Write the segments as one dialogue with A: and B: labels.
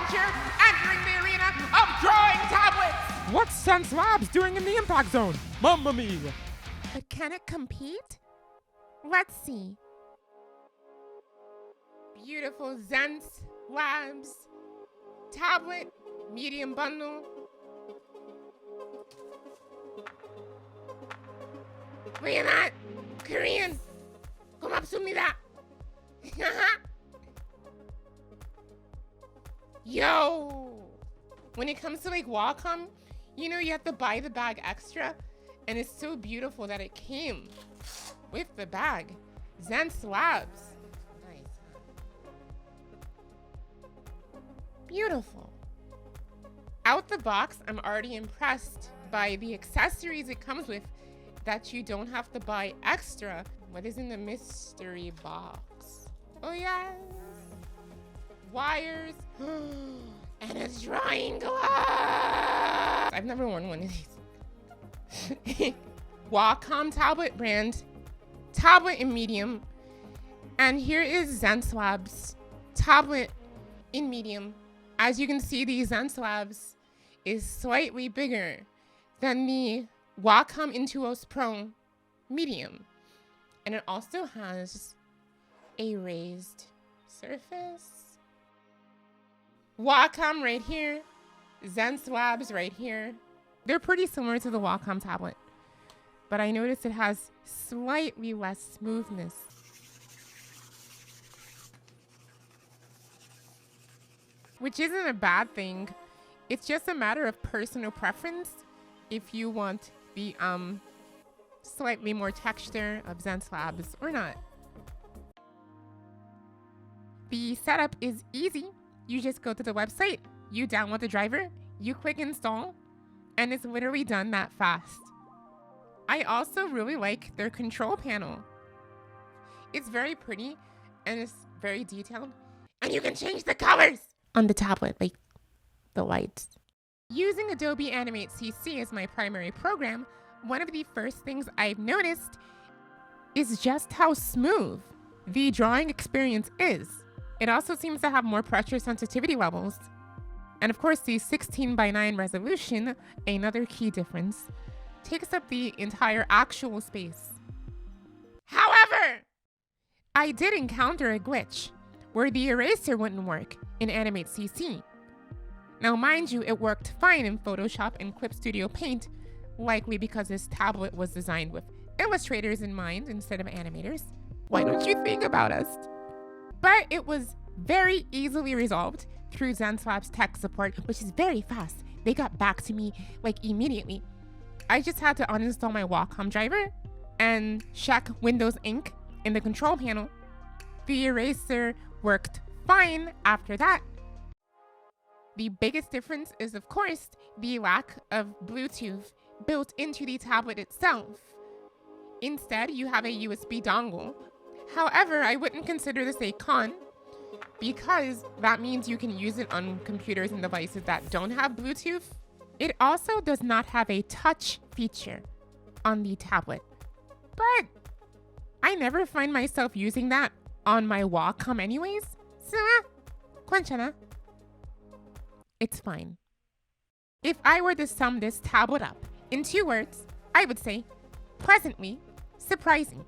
A: adventure entering the arena of drawing tablets!
B: What's XENCELABS doing in the impact zone? Mamma mia!
A: But can it compete? Let's see. Beautiful XENCELABS Tablet medium bundle. Look at that! Korean! 고맙습니다! Yo! When it comes to like WACOM, you know you have to buy the bag extra, and it's so beautiful that it came with the bag. XENCELABS. Nice. Beautiful. Out the box, I'm already impressed by the accessories it comes with that you don't have to buy extra. What is in the mystery box? Oh yes. Wires. And a drawing glass. I've never worn one of these. WACOM tablet brand. Tablet in medium. And here is XENCELABS tablet in medium. As you can see, the XENCELABS is slightly bigger than the WACOM Intuos Pro medium. And it also has a raised surface. WACOM right here, XENCELABS right here. They're pretty similar to the WACOM tablet, but I noticed it has slightly less smoothness. Which isn't a bad thing. It's just a matter of personal preference if you want the slightly more texture of XENCELABS or not. The setup is easy. You just go to the website, you download the driver, you click install, and it's literally done that fast. I also really like their control panel. It's very pretty and it's very detailed, and you can change the colors on the tablet, like the lights. Using Adobe Animate CC as my primary program, one of the first things I've noticed is just how smooth the drawing experience is. It also seems to have more pressure sensitivity levels. And of course, the 16:9 resolution, another key difference, takes up the entire actual space. However, I did encounter a glitch where the eraser wouldn't work in Animate CC. Now, mind you, it worked fine in Photoshop and Clip Studio Paint, likely because this tablet was designed with illustrators in mind instead of animators. Why don't you think about us? But it was very easily resolved through XENCELABS tech support, which is very fast. They got back to me like immediately. I just had to uninstall my WACOM driver and check Windows Ink in the control panel. The eraser worked fine after that. The biggest difference is, of course, the lack of Bluetooth built into the tablet itself. Instead, you have a USB dongle. However, I wouldn't consider this a con because that means you can use it on computers and devices that don't have Bluetooth. It also does not have a touch feature on the tablet, but I never find myself using that on my WACOM anyways, so 괜찮아. It's fine. If I were to sum this tablet up in 2 words, I would say pleasantly surprising.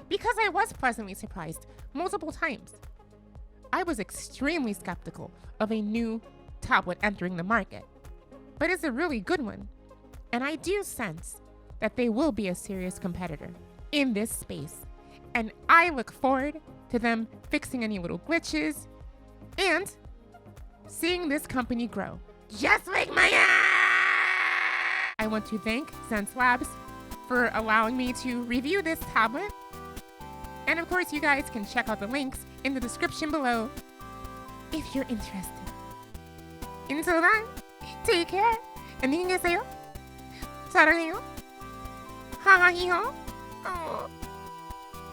A: Because I was pleasantly surprised multiple times. I was extremely skeptical of a new tablet entering the market, but it's a really good one, and I do sense that they will be a serious competitor in this space, and I look forward to them fixing any little glitches and seeing this company grow, just like my ass! I want to thank XENCELABS for allowing me to review this tablet. And of course, you guys can check out the links in the description below if you're interested. Until then, take care. 안녕히 계세요. 사랑해요. 하하히호.